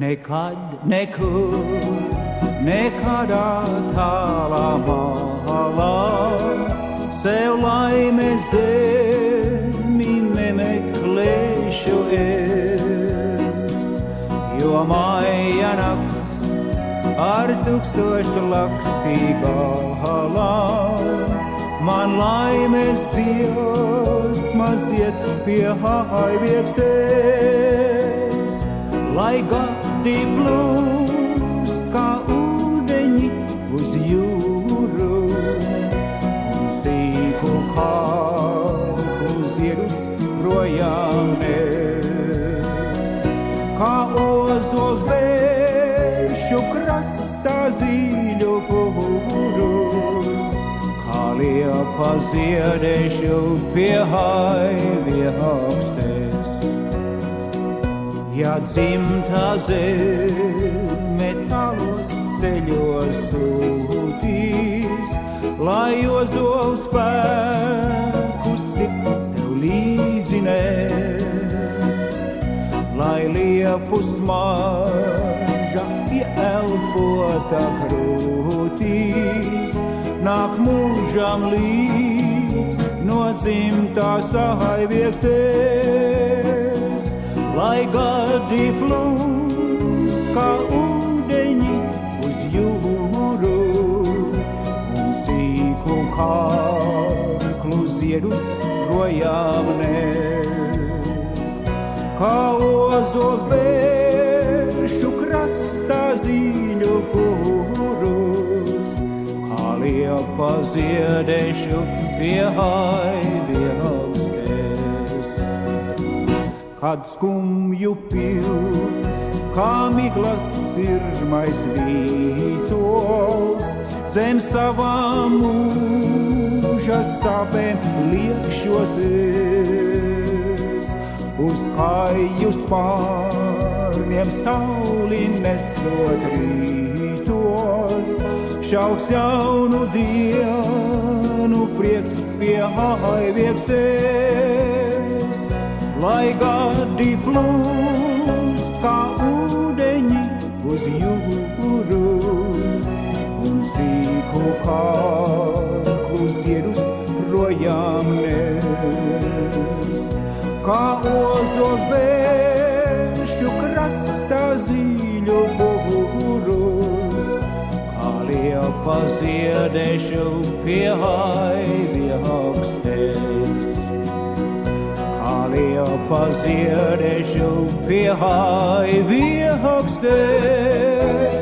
Nekad, nekur, nekādā tālā malā sev laimes zemi nemeklēšu es, jo maija nakts ar tūkstošu lakstīgā halā man laimes dziesmas iet pie haiviekstēs, lai gadi plūst kā ūdeņi uz jūru un sīku kārku zirus projām nes. Kā ozols bēšu krastā zīļu purus, kā liepa ziedēšu pie haiviekstēs. Ja dzimtā zeme tālos ceļos sūtīs, lai ozols spēkus sirds sev līdzi nes, lai liepu smarža ieelpota krūtīs, nāk mūžam līdz no dzimtās haiviekstēs. Lai gadi plūst kā ūdeņi uz jūru un sīku kārklu ziedus projām nes. Kā ozols bēšu krastā zīļu purus, kā liepa ziedēšu pie haiviekstēs. Kad skumju pils, kā miglas sirmais vītols, zem savām mūža sapēm liekšos es, uz kāju spārniem sauli nesot rītos, šauks jaunu dienu prieks pie haiviekstēs. Lai gadi plūst kā ūdeņi uz jūru un sīku kārklu ziedus projām nes. Kā ozols bēšu krastā zīļu purus, kā liepa ziedēšu pie haiviekstēs. Liepa ziedēšu pie haiviekstēs.